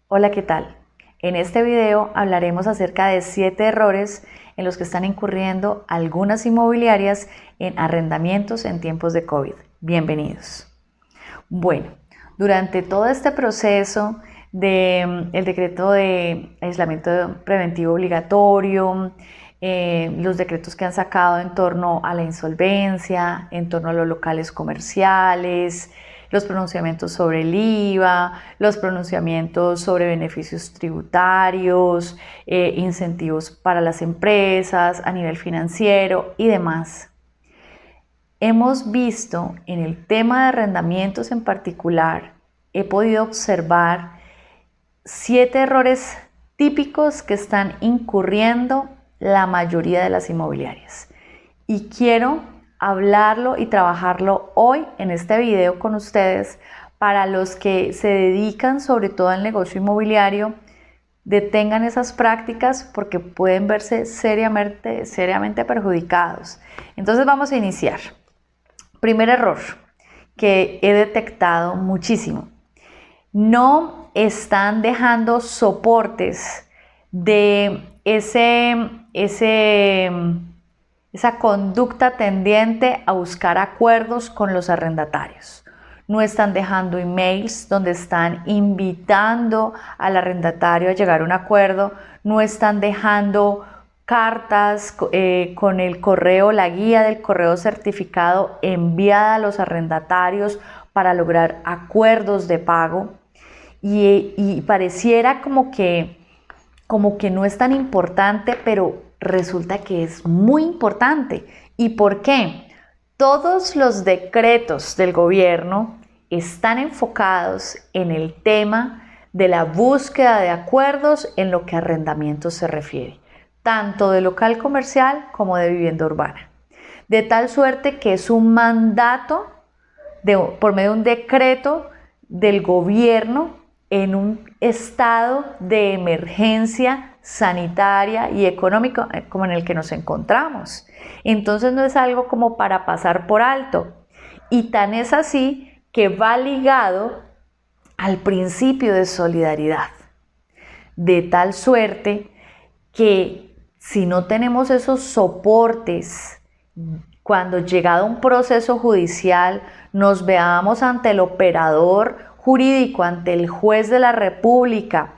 Hola, ¿qué tal? En este video hablaremos acerca de 7 errores en los que están incurriendo algunas inmobiliarias en arrendamientos en tiempos de COVID. Bienvenidos. Bueno, durante todo este proceso del decreto de aislamiento preventivo obligatorio, los decretos que han sacado en torno a la insolvencia, en torno a los locales comerciales, los pronunciamientos sobre el IVA, los pronunciamientos sobre beneficios tributarios, incentivos para las empresas a nivel financiero y demás. Hemos visto en el tema de arrendamientos en particular, he podido observar 7 errores típicos que están incurriendo la mayoría de las inmobiliarias. Y quiero hablarlo y trabajarlo hoy en este video con ustedes para los que se dedican sobre todo al negocio inmobiliario. Detengan esas prácticas porque pueden verse seriamente perjudicados. Entonces vamos a iniciar. Primer error que he detectado muchísimo. No están dejando soportes de esa conducta tendiente a buscar acuerdos con los arrendatarios. No están dejando emails donde están invitando al arrendatario a llegar a un acuerdo. No están dejando cartas con el correo, la guía del correo certificado enviada a los arrendatarios para lograr acuerdos de pago. Y pareciera como que no es tan importante, pero resulta que es muy importante. ¿Y por qué? Todos los decretos del gobierno están enfocados en el tema de la búsqueda de acuerdos en lo que a arrendamientos se refiere, tanto de local comercial como de vivienda urbana. De tal suerte que es un mandato por medio de un decreto del gobierno en un estado de emergencia sanitaria y económico como en el que nos encontramos. Entonces no es algo como para pasar por alto. Y tan es así que va ligado al principio de solidaridad. De tal suerte que si no tenemos esos soportes, cuando llegado un proceso judicial nos veamos ante el operador jurídico, ante el juez de la República,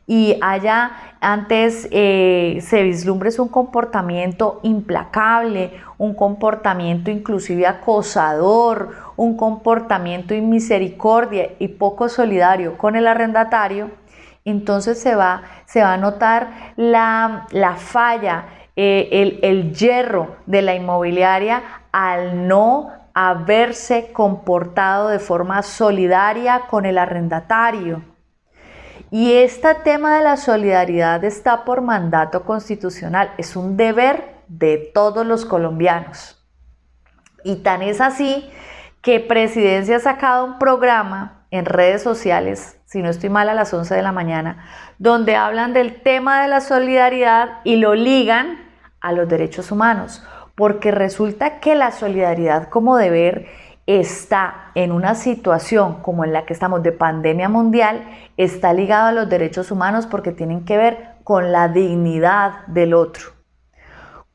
y haya antes se vislumbre un comportamiento implacable, un comportamiento inclusive acosador, un comportamiento inmisericordia y poco solidario con el arrendatario, entonces se va a notar la falla, el hierro de la inmobiliaria al no haberse comportado de forma solidaria con el arrendatario. Y este tema de la solidaridad está por mandato constitucional, es un deber de todos los colombianos. Y tan es así que Presidencia ha sacado un programa en redes sociales, si no estoy mal a las 11 de la mañana, donde hablan del tema de la solidaridad y lo ligan a los derechos humanos, porque resulta que la solidaridad como deber está en una situación como en la que estamos de pandemia mundial, está ligado a los derechos humanos porque tienen que ver con la dignidad del otro.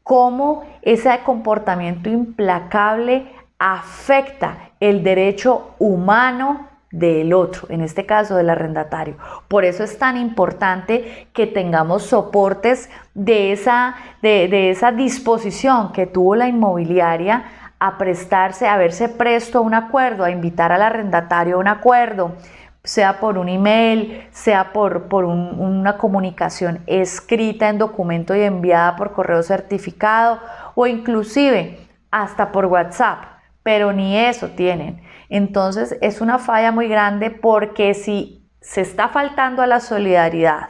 Cómo ese comportamiento implacable afecta el derecho humano del otro, en este caso del arrendatario. Por eso es tan importante que tengamos soportes de esa disposición que tuvo la inmobiliaria a prestarse, a verse presto a un acuerdo, a invitar al arrendatario a un acuerdo, sea por un email, sea por una comunicación escrita en documento y enviada por correo certificado o inclusive hasta por WhatsApp, pero ni eso tienen. Entonces es una falla muy grande porque si se está faltando a la solidaridad,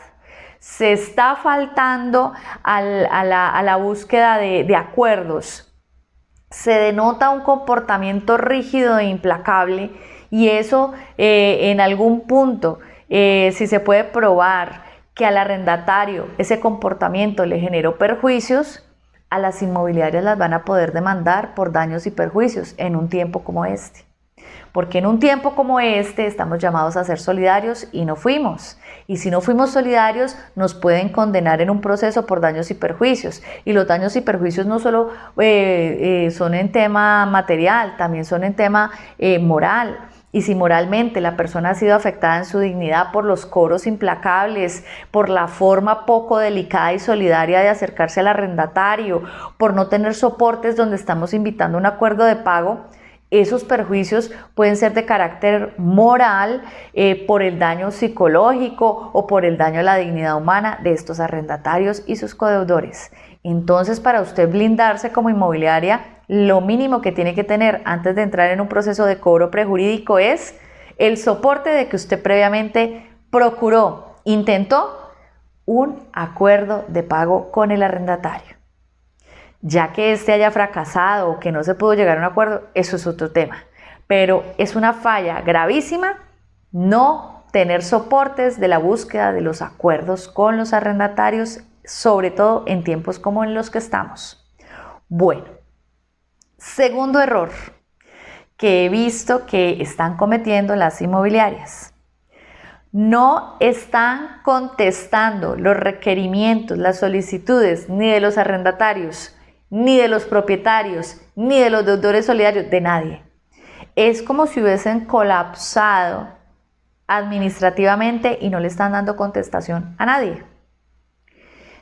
se está faltando a la búsqueda de acuerdos, se denota un comportamiento rígido e implacable y eso en algún punto, si se puede probar que al arrendatario ese comportamiento le generó perjuicios, a las inmobiliarias las van a poder demandar por daños y perjuicios en un tiempo como este. Porque en un tiempo como este estamos llamados a ser solidarios y no fuimos. Y si no fuimos solidarios, nos pueden condenar en un proceso por daños y perjuicios. Y los daños y perjuicios no solo son en tema material, también son en tema moral. Y si moralmente la persona ha sido afectada en su dignidad por los cobros implacables, por la forma poco delicada y solidaria de acercarse al arrendatario, por no tener soportes donde estamos invitando a un acuerdo de pago, esos perjuicios pueden ser de carácter moral, por el daño psicológico o por el daño a la dignidad humana de estos arrendatarios y sus codeudores. Entonces, para usted blindarse como inmobiliaria, lo mínimo que tiene que tener antes de entrar en un proceso de cobro prejurídico es el soporte de que usted previamente intentó un acuerdo de pago con el arrendatario. Ya que éste haya fracasado o que no se pudo llegar a un acuerdo, eso es otro tema. Pero es una falla gravísima no tener soportes de la búsqueda de los acuerdos con los arrendatarios, sobre todo en tiempos como en los que estamos. Bueno, segundo error que he visto que están cometiendo las inmobiliarias. No están contestando los requerimientos, las solicitudes ni de los arrendatarios, ni de los propietarios, ni de los deudores solidarios, de nadie. Es como si hubiesen colapsado administrativamente y no le están dando contestación a nadie.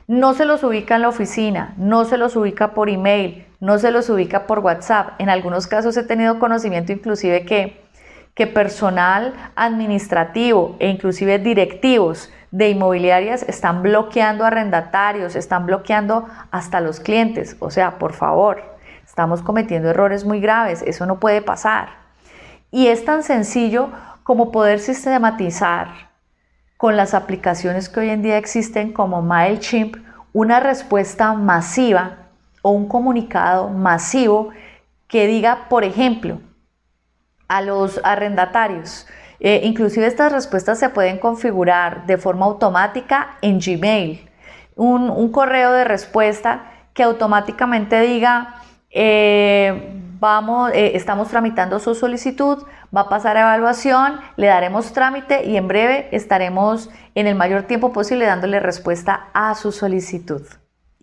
No se los ubica en la oficina, no se los ubica por email, no se los ubica por WhatsApp. En algunos casos he tenido conocimiento inclusive que personal administrativo e inclusive directivos de inmobiliarias están bloqueando arrendatarios, están bloqueando hasta los clientes. O sea, por favor, estamos cometiendo errores muy graves, eso no puede pasar. Y es tan sencillo como poder sistematizar con las aplicaciones que hoy en día existen como MailChimp una respuesta masiva o un comunicado masivo que diga, por ejemplo, a los arrendatarios. Inclusive estas respuestas se pueden configurar de forma automática en Gmail. Un correo de respuesta que automáticamente diga, estamos tramitando su solicitud, va a pasar a evaluación, le daremos trámite y en breve estaremos en el mayor tiempo posible dándole respuesta a su solicitud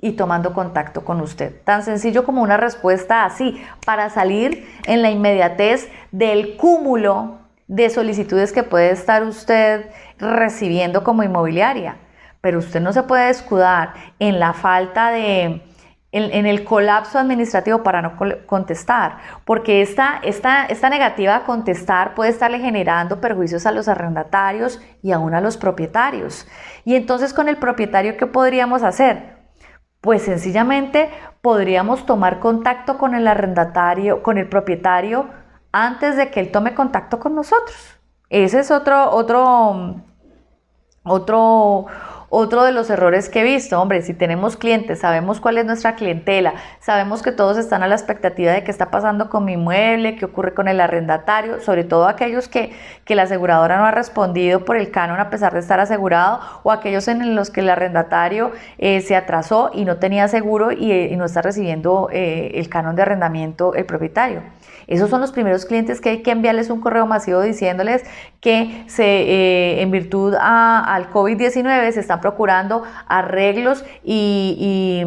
y tomando contacto con usted. Tan sencillo como una respuesta así, para salir en la inmediatez del cúmulo de solicitudes que puede estar usted recibiendo como inmobiliaria. Pero usted no se puede escudar en la falta en el colapso administrativo para no contestar, porque esta negativa a contestar puede estarle generando perjuicios a los arrendatarios y aún a los propietarios. Y entonces, con el propietario, ¿qué podríamos hacer? Pues sencillamente podríamos tomar contacto con el arrendatario, con el propietario, antes de que él tome contacto con nosotros. Ese es otro de los errores que he visto. Hombre, si tenemos clientes, sabemos cuál es nuestra clientela, sabemos que todos están a la expectativa de qué está pasando con mi inmueble, qué ocurre con el arrendatario, sobre todo aquellos que la aseguradora no ha respondido por el canon a pesar de estar asegurado, o aquellos en los que el arrendatario se atrasó y no tenía seguro y no está recibiendo el canon de arrendamiento el propietario. Esos son los primeros clientes que hay que enviarles un correo masivo diciéndoles que en virtud al COVID-19 se están procurando arreglos y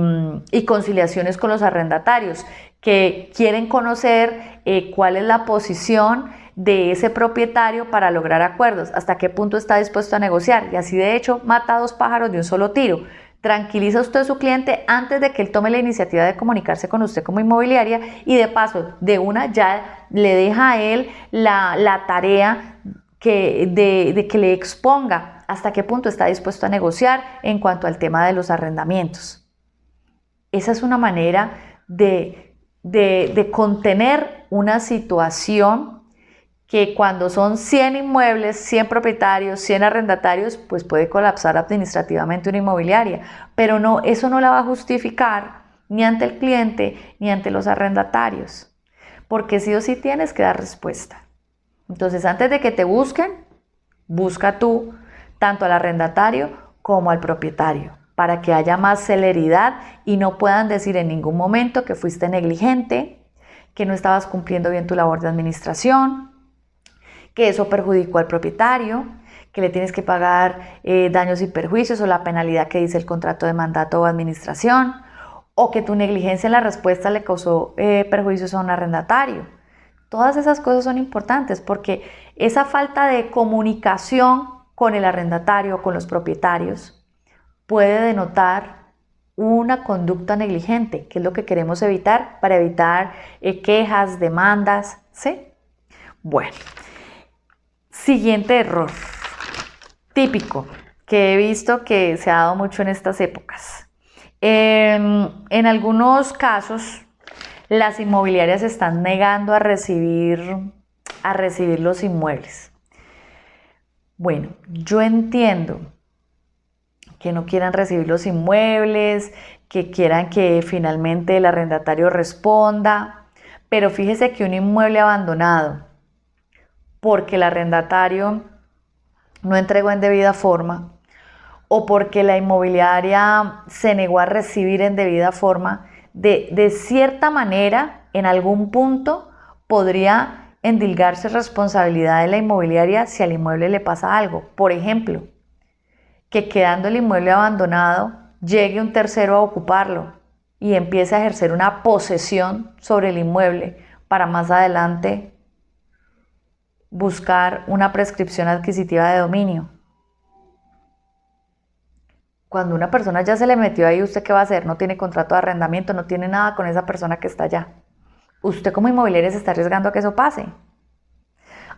conciliaciones con los arrendatarios, que quieren conocer cuál es la posición de ese propietario para lograr acuerdos, hasta qué punto está dispuesto a negociar, y así de hecho mata a dos pájaros de un solo tiro. Tranquiliza usted a su cliente antes de que él tome la iniciativa de comunicarse con usted como inmobiliaria, y de paso, de una ya le deja a él la tarea de que le exponga hasta qué punto está dispuesto a negociar en cuanto al tema de los arrendamientos. Esa es una manera de contener una situación que, cuando son 100 inmuebles, 100 propietarios, 100 arrendatarios, pues puede colapsar administrativamente una inmobiliaria. Pero no, eso no la va a justificar ni ante el cliente ni ante los arrendatarios, porque sí o sí tienes que dar respuesta. Entonces, antes de que te busquen, busca tú tanto al arrendatario como al propietario, para que haya más celeridad y no puedan decir en ningún momento que fuiste negligente, que no estabas cumpliendo bien tu labor de administración, que eso perjudicó al propietario, que le tienes que pagar daños y perjuicios o la penalidad que dice el contrato de mandato o administración, o que tu negligencia en la respuesta le causó perjuicios a un arrendatario. Todas esas cosas son importantes porque esa falta de comunicación con el arrendatario o con los propietarios puede denotar una conducta negligente, que es lo que queremos evitar para evitar quejas, demandas, ¿sí? Bueno, siguiente error típico que he visto que se ha dado mucho en estas épocas. En algunos casos, las inmobiliarias se están negando a recibir los inmuebles. Bueno, yo entiendo que no quieran recibir los inmuebles, que quieran que finalmente el arrendatario responda, pero fíjese que un inmueble abandonado porque el arrendatario no entregó en debida forma o porque la inmobiliaria se negó a recibir en debida forma, de cierta manera, en algún punto, podría endilgarse responsabilidad de la inmobiliaria si al inmueble le pasa algo. Por ejemplo, que quedando el inmueble abandonado, llegue un tercero a ocuparlo y empiece a ejercer una posesión sobre el inmueble para más adelante buscar una prescripción adquisitiva de dominio. Cuando una persona ya se le metió ahí, ¿usted qué va a hacer? No tiene contrato de arrendamiento, no tiene nada con esa persona que está allá. Usted como inmobiliaria se está arriesgando a que eso pase.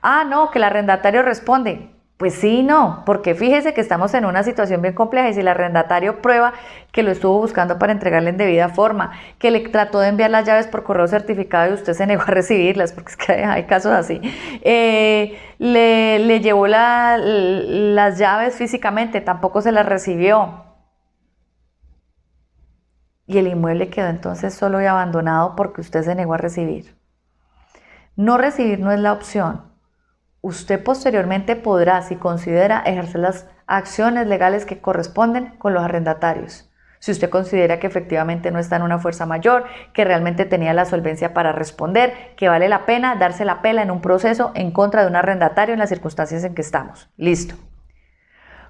Ah, no, que el arrendatario responde. Pues sí, no, porque fíjese que estamos en una situación bien compleja y si el arrendatario prueba que lo estuvo buscando para entregarle en debida forma, que le trató de enviar las llaves por correo certificado y usted se negó a recibirlas, porque es que hay casos así, le llevó las llaves físicamente, tampoco se las recibió. Y el inmueble quedó entonces solo y abandonado porque usted se negó a recibir. No recibir no es la opción. Usted posteriormente podrá, si considera, ejercer las acciones legales que corresponden con los arrendatarios. Si usted considera que efectivamente no está en una fuerza mayor, que realmente tenía la solvencia para responder, que vale la pena darse la pela en un proceso en contra de un arrendatario en las circunstancias en que estamos. Listo.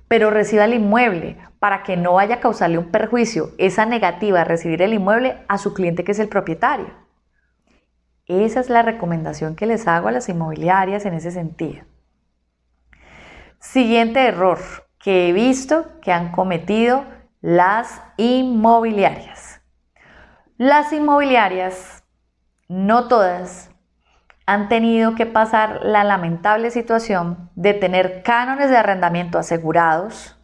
Pero reciba el inmueble para que no vaya a causarle un perjuicio, esa negativa a recibir el inmueble a su cliente que es el propietario. Esa es la recomendación que les hago a las inmobiliarias en ese sentido. Siguiente error que he visto que han cometido las inmobiliarias. Las inmobiliarias, no todas, han tenido que pasar la lamentable situación de tener cánones de arrendamiento asegurados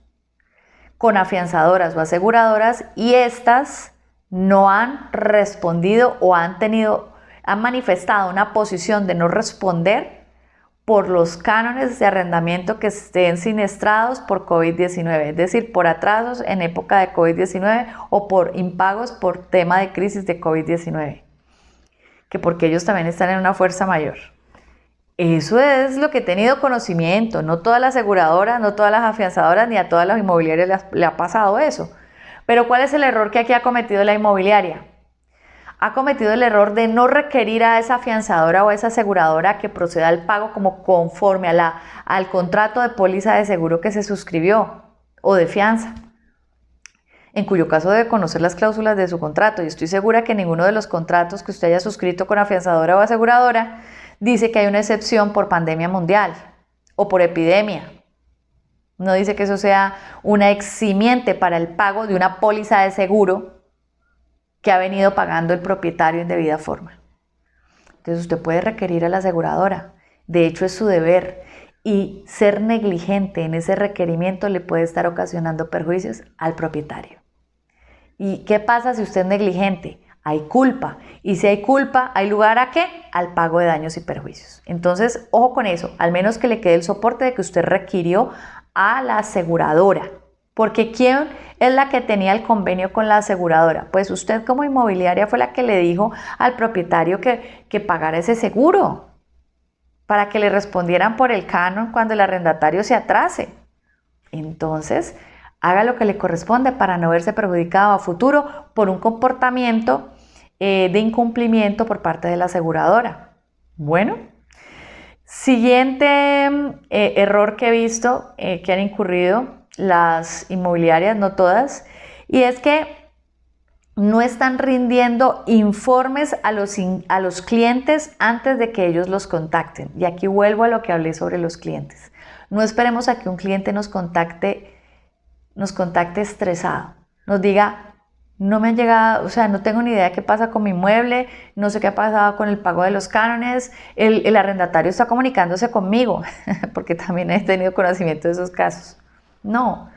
con afianzadoras o aseguradoras y estas no han respondido o han manifestado una posición de no responder por los cánones de arrendamiento que estén siniestrados por COVID-19, es decir, por atrasos en época de COVID-19 o por impagos por tema de crisis de COVID-19. Que porque ellos también están en una fuerza mayor. Eso es lo que he tenido conocimiento, no todas las aseguradoras, no todas las afianzadoras, ni a todas las inmobiliarias le ha pasado eso. Pero ¿cuál es el error que aquí ha cometido la inmobiliaria? Ha cometido el error de no requerir a esa afianzadora o a esa aseguradora que proceda al pago como conforme al contrato de póliza de seguro que se suscribió o de fianza, en cuyo caso debe conocer las cláusulas de su contrato y estoy segura que ninguno de los contratos que usted haya suscrito con afianzadora o aseguradora dice que hay una excepción por pandemia mundial o por epidemia. No dice que eso sea una eximiente para el pago de una póliza de seguro que ha venido pagando el propietario en debida forma. Entonces usted puede requerir a la aseguradora, de hecho es su deber, y ser negligente en ese requerimiento le puede estar ocasionando perjuicios al propietario. ¿Y qué pasa si usted es negligente? Hay culpa. Y si hay culpa, ¿hay lugar a qué? Al pago de daños y perjuicios. Entonces, ojo con eso. Al menos que le quede el soporte de que usted requirió a la aseguradora. Porque ¿quién es la que tenía el convenio con la aseguradora? Pues usted como inmobiliaria fue la que le dijo al propietario que pagara ese seguro para que le respondieran por el canon cuando el arrendatario se atrase. Entonces, haga lo que le corresponde para no verse perjudicado a futuro por un comportamiento de incumplimiento por parte de la aseguradora. Bueno, Siguiente error que he visto que han incurrido las inmobiliarias, no todas, y es que no están rindiendo informes a los clientes antes de que ellos los contacten. Y aquí vuelvo a lo que hablé sobre los clientes. No esperemos a que un cliente nos contacte estresado, nos diga, no me han llegado, o sea, no tengo ni idea qué pasa con mi inmueble, no sé qué ha pasado con el pago de los cánones, el arrendatario está comunicándose conmigo, porque también he tenido conocimiento de esos casos. No,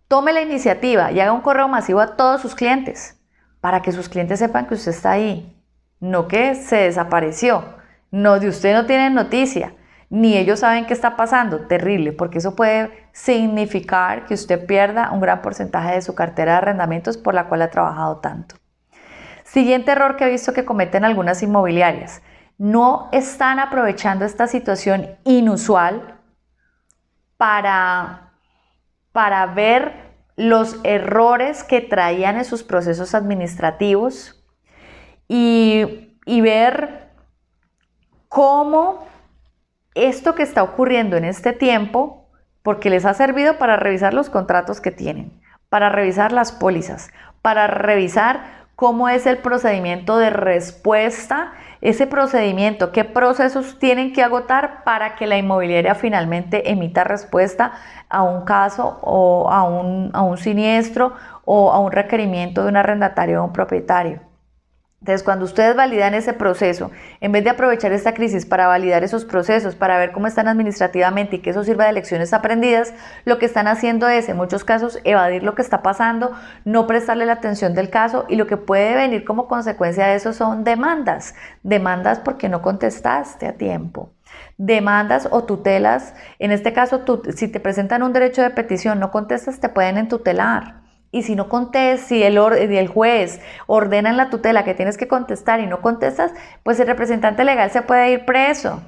tome la iniciativa y haga un correo masivo a todos sus clientes, para que sus clientes sepan que usted está ahí, no que se desapareció, no, de usted no tienen noticia, ni ellos saben qué está pasando, terrible, porque eso puede significar que usted pierda un gran porcentaje de su cartera de arrendamientos por la cual ha trabajado tanto. Siguiente error que he visto que cometen algunas inmobiliarias, no están aprovechando esta situación inusual para ver los errores que traían en sus procesos administrativos y ver cómo esto que está ocurriendo en este tiempo, porque les ha servido para revisar los contratos que tienen, para revisar las pólizas, para revisar cómo es el procedimiento de respuesta, ese procedimiento, qué procesos tienen que agotar para que la inmobiliaria finalmente emita respuesta a un caso o a un siniestro o a un requerimiento de un arrendatario o un propietario. Entonces, cuando ustedes validan ese proceso, en vez de aprovechar esta crisis para validar esos procesos, para ver cómo están administrativamente y que eso sirva de lecciones aprendidas, lo que están haciendo es, en muchos casos, evadir lo que está pasando, no prestarle la atención del caso, y lo que puede venir como consecuencia de eso son demandas. Demandas porque no contestaste a tiempo. Demandas o tutelas. En este caso, si te presentan un derecho de petición, no contestas, te pueden entutelar. Y si no contestas, si el juez ordena en la tutela que tienes que contestar y no contestas, pues el representante legal se puede ir preso.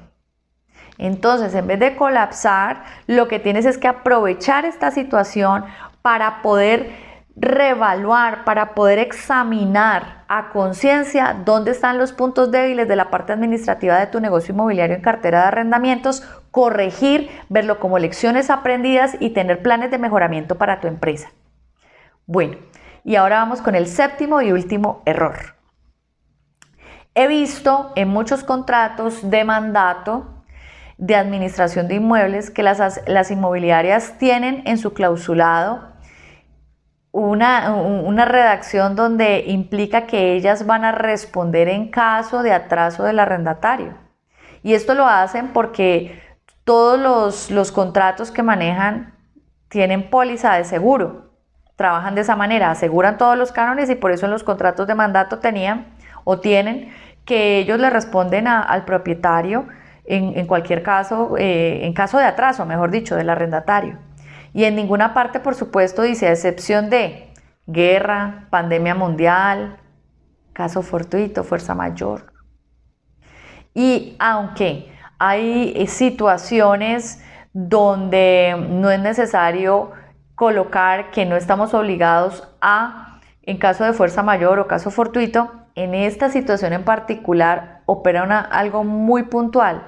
Entonces, en vez de colapsar, lo que tienes es que aprovechar esta situación para poder reevaluar, para poder examinar a conciencia dónde están los puntos débiles de la parte administrativa de tu negocio inmobiliario en cartera de arrendamientos, corregir, verlo como lecciones aprendidas y tener planes de mejoramiento para tu empresa. Bueno, y ahora vamos con el séptimo y último error. He visto en muchos contratos de mandato de administración de inmuebles que las inmobiliarias tienen en su clausulado una redacción donde implica que ellas van a responder en caso de atraso del arrendatario. Y esto lo hacen porque todos los contratos que manejan tienen póliza de seguro. Trabajan de esa manera, aseguran todos los cánones y por eso en los contratos de mandato tenían o tienen que ellos le responden al propietario en cualquier caso, en caso de atraso, mejor dicho, del arrendatario. Y en ninguna parte, por supuesto, dice a excepción de guerra, pandemia mundial, caso fortuito, fuerza mayor. Y aunque hay situaciones donde no es necesario colocar que no estamos obligados a, en caso de fuerza mayor o caso fortuito, en esta situación en particular opera algo muy puntual,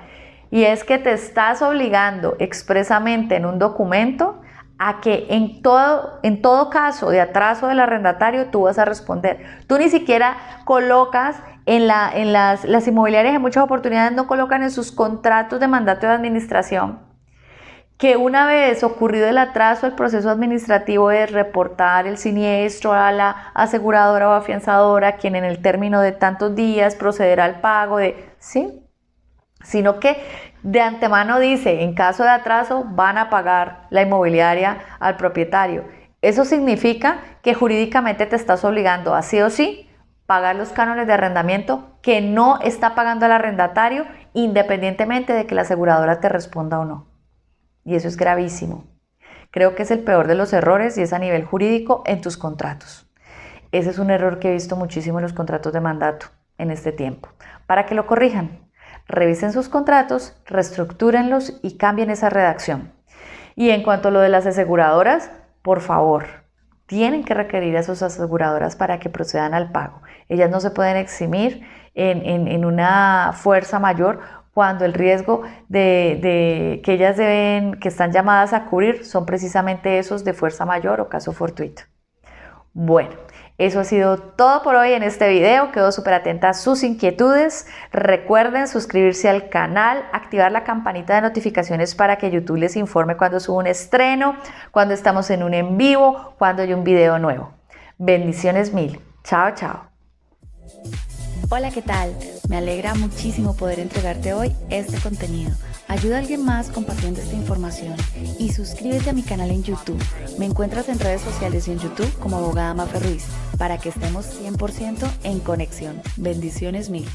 y es que te estás obligando expresamente en un documento a que en todo caso de atraso del arrendatario tú vas a responder. Tú ni siquiera colocas las inmobiliarias, en muchas oportunidades no colocan en sus contratos de mandato de administración que una vez ocurrido el atraso, el proceso administrativo es reportar el siniestro a la aseguradora o afianzadora, quien en el término de tantos días procederá al pago ¿sí? Sino que de antemano dice, en caso de atraso van a pagar la inmobiliaria al propietario. Eso significa que jurídicamente te estás obligando a sí o sí pagar los cánones de arrendamiento que no está pagando el arrendatario, independientemente de que la aseguradora te responda o no. Y eso es gravísimo. Creo que es el peor de los errores y es a nivel jurídico en tus contratos. Ese es un error que he visto muchísimo en los contratos de mandato en este tiempo. Para que lo corrijan, revisen sus contratos, reestructúrenlos y cambien esa redacción. Y en cuanto a lo de las aseguradoras, por favor, tienen que requerir a sus aseguradoras para que procedan al pago. Ellas no se pueden eximir en una fuerza mayor cuando el riesgo que ellas que están llamadas a cubrir son precisamente esos de fuerza mayor o caso fortuito. Bueno, eso ha sido todo por hoy en este video. Quedo súper atenta a sus inquietudes. Recuerden suscribirse al canal, activar la campanita de notificaciones para que YouTube les informe cuando subo un estreno, cuando estamos en un en vivo, cuando hay un video nuevo. Bendiciones mil. Chao, chao. Hola, ¿qué tal? Me alegra muchísimo poder entregarte hoy este contenido. Ayuda a alguien más compartiendo esta información y suscríbete a mi canal en YouTube. Me encuentras en redes sociales y en YouTube como Abogada Mafe Ruiz para que estemos 100% en conexión. Bendiciones mil.